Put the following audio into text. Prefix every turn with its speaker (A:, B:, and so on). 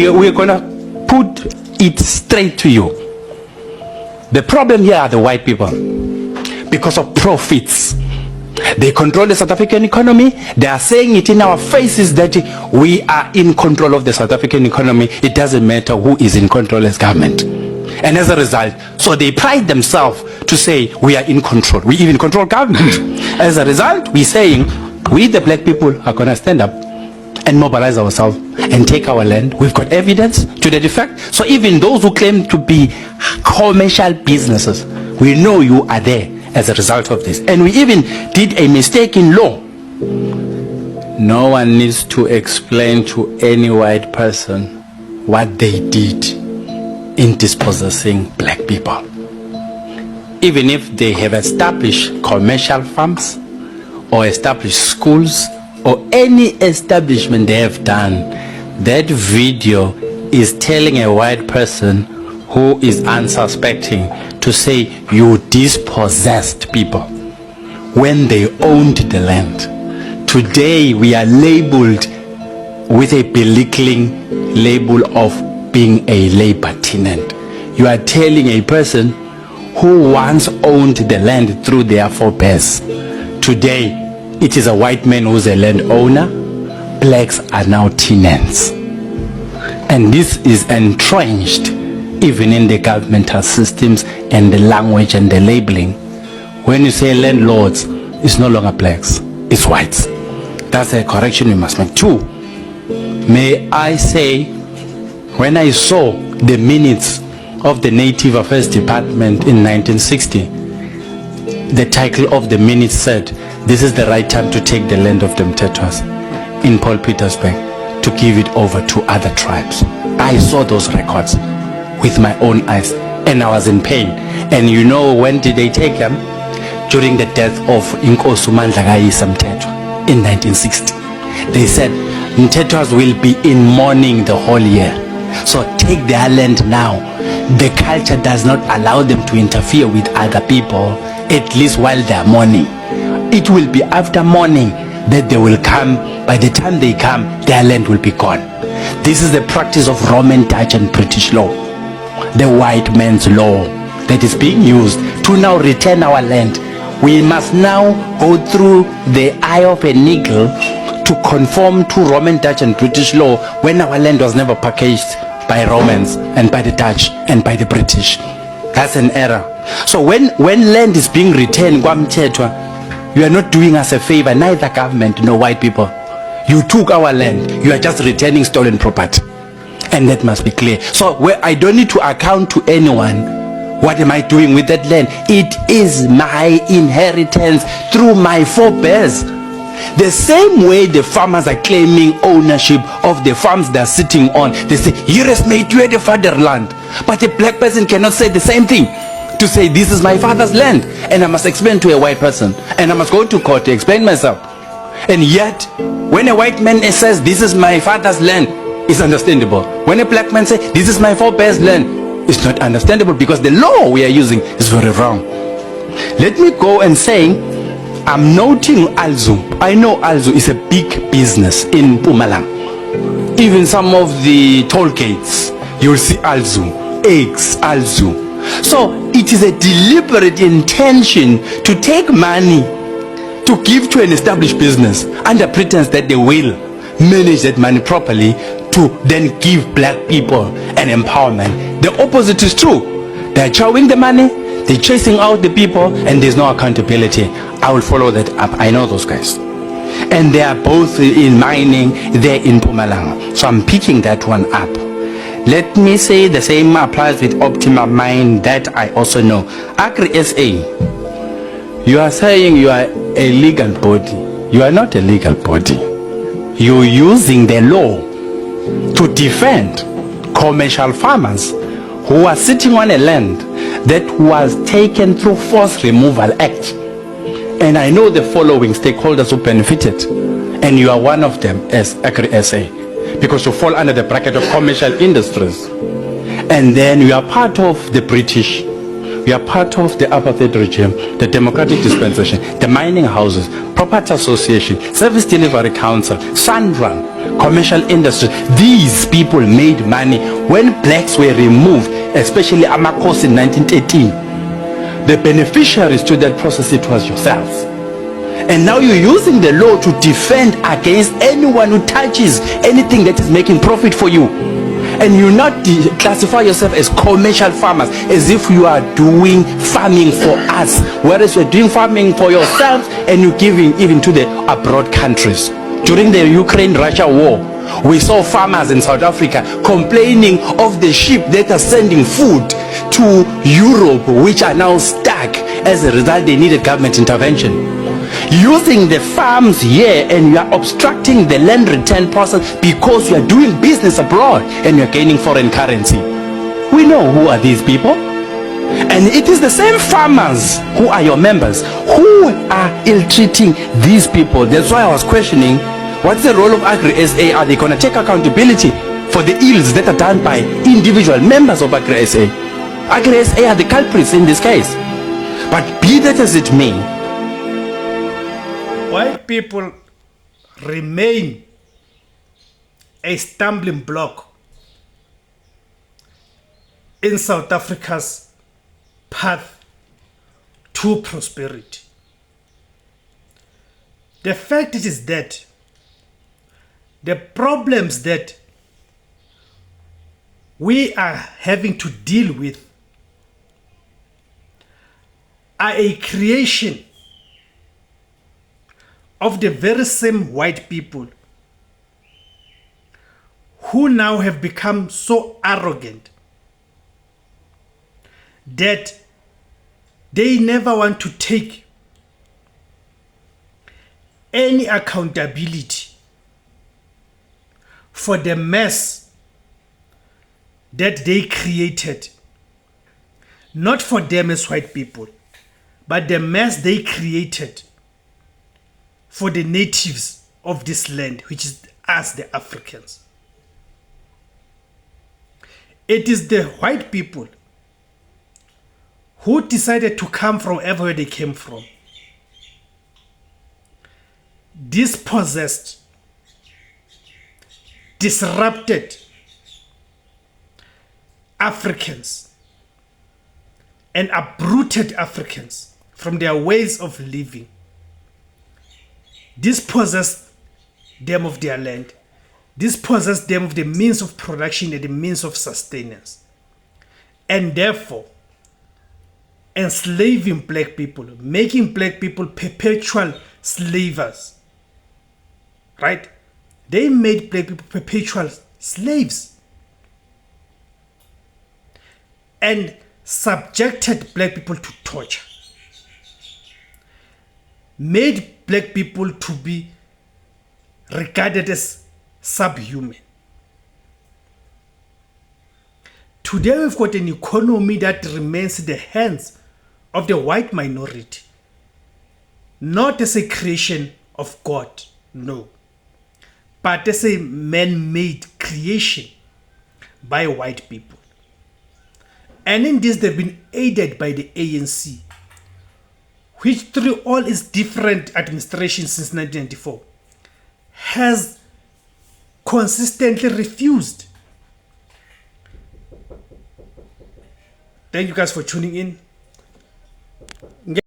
A: We're going to put it straight to you. The problem here are the white people. Because of profits. They control the South African economy. They are saying it in our faces that we are in control of the South African economy. It doesn't matter who is in control as government. And as a result, so they pride themselves to say we are in control. We even control government. As a result, we're saying we the black people are going to stand up and mobilize ourselves and take our land. We've got evidence to that effect. So even those who claim to be commercial businesses, we know you are there as a result of this. And we even did a mistake in law. No one needs to explain to any white person what they did in dispossessing black people. Even if they have established commercial farms or established schools or any establishment they have done, that video is telling a white person who is unsuspecting to say you dispossessed people when they owned the land. Today we are labeled with a belittling label of being a labor tenant. You are telling a person who once owned the land through their forebears. Today it is a white man who's a landowner. Blacks are now tenants. And this is entrenched even in the governmental systems and the language and the labeling. When you say landlords, it's no longer blacks, it's whites. That's a correction we must make. Two, may I say, when I saw the minutes of the Native Affairs Department in 1960, the title of the minutes said, this is the right time to take the land of the Mtetwas in Paul Petersburg to give it over to other tribes. I saw those records with my own eyes and I was in pain. And you know when did they take them? During the death of Inkosi Mandlakaisa Mtetwa in 1960. They said Mtetwas will be in mourning the whole year, so take their land now. The culture does not allow them to interfere with other people, at least while they are mourning. It will be after mourning that they will come. By the time they come, their land will be gone. This is the practice of Roman, Dutch and British law, the white man's law that is being used to now return our land. We must now go through the eye of an eagle to conform to Roman, Dutch and British law when our land was never packaged by Romans and by the Dutch and by the British. That's an error. So when land is being returned, you are not doing us a favor, neither government nor white people. You took our land, you are just returning stolen property. And that must be clear. So I don't need to account to anyone. What am I doing with that land? It is my inheritance through my forebears. The same way the farmers are claiming ownership of the farms they're sitting on. They say, here is made you the fatherland. But a black person cannot say the same thing. To say, this is my father's land. And I must explain to a white person. And I must go to court to explain myself. And yet, when a white man says, this is my father's land, it's understandable. When a black man says, this is my forebears' land, it's not understandable because the law we are using is very wrong. Let me go and say, I'm noting Alzu. I know Alzu is a big business in Mpumalanga. Even some of the toll gates, you'll see Alzu, eggs, Alzu. So it is a deliberate intention to take money to give to an established business under pretense that they will manage that money properly to then give black people an empowerment. The opposite is true. They're chowing the money, they're chasing out the people, and there's no accountability. I will follow that up. I know those guys. And they are both in mining, they're in Mpumalanga. So I'm picking that one up. Let me say the same applies with Optima Mine that I also know. Agri SA, you are saying you are a legal body. You are not a legal body. You're using the law to defend commercial farmers who are sitting on a land that was taken through Forced Removal Act. And I know the following stakeholders who benefited, and you are one of them as Agri SA, because you fall under the bracket of commercial industries. And then you are part of the British We are part of the apartheid regime, the democratic dispensation, the mining houses, property association, service delivery council, Sandran, commercial industry. These people made money when blacks were removed, especially Amakos in 1913. The beneficiaries to that process, it was yourselves. And now you're using the law to defend against anyone who touches anything that is making profit for you. And you not classify yourself as commercial farmers, as if you are doing farming for us, whereas you're doing farming for yourselves and you're giving even to the abroad countries. During the Ukraine-Russia war, we saw farmers in South Africa complaining of the ship that are sending food to Europe, which are now stuck. As a result, they needed government intervention. Using the farms here, and you are obstructing the land return process because you are doing business abroad and you are gaining foreign currency. We know who are these people. And it is the same farmers who are your members who are ill-treating these people. That's why I was questioning, what's the role of Agri-SA? Are they going to take accountability for the ills that are done by individual members of Agri-SA? Agri-SA are the culprits in this case. But be that as it may,
B: white people remain a stumbling block in South Africa's path to prosperity. The fact is that the problems that we are having to deal with are a creation of the very same white people who now have become so arrogant that they never want to take any accountability for the mess that they created, not for them as white people, but the mess they created for the natives of this land, which is us, the Africans. It is the white people who decided to come from everywhere they came from, dispossessed, disrupted Africans, and uprooted Africans from their ways of living, dispossessed them of their land, dispossessed them of the means of production and the means of sustenance, and therefore enslaving black people, making black people perpetual slavers, right? They made black people perpetual slaves and subjected black people to torture, made black people to be regarded as subhuman. Today we've got an economy that remains in the hands of the white minority, not as a creation of God, no, but as a man-made creation by white people. And in this they've been aided by the ANC, which through all its different administrations since 1994 has consistently refused. Thank you guys for tuning in.